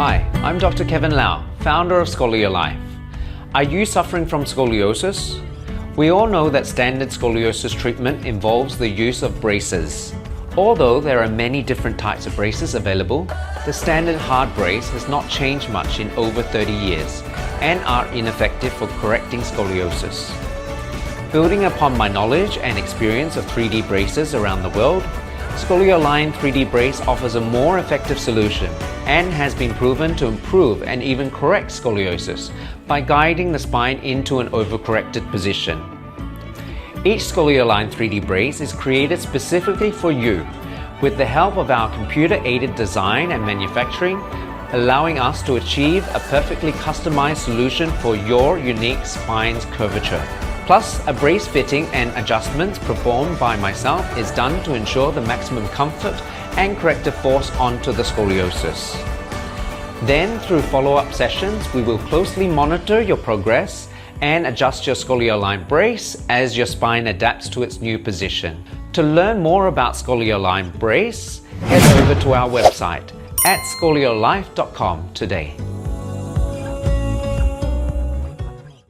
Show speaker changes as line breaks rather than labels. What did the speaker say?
Hi, I'm Dr. Kevin Lau, founder of ScolioLife. Are you suffering from scoliosis? We all know that standard scoliosis treatment involves the use of braces. Although there are many different types of braces available, the standard hard brace has not changed much in over 30 years and are ineffective for correcting scoliosis. Building upon my knowledge and experience of 3D braces around the world, ScolioAlign 3D brace offers a more effective solution and has been proven to improve and even correct scoliosis by guiding the spine into an overcorrected position. Each ScolioAlign 3D brace is created specifically for you with the help of our computer-aided design and manufacturing, allowing us to achieve a perfectly customized solution for your unique spine's curvature. Plus, a brace fitting and adjustments performed by myself is done to ensure the maximum comfort and corrective force onto the scoliosis. Then, through follow-up sessions, we will closely monitor your progress and adjust your ScolioAlign brace as your spine adapts to its new position. To learn more about ScolioAlign brace, head over to our website at ScolioLife.com today.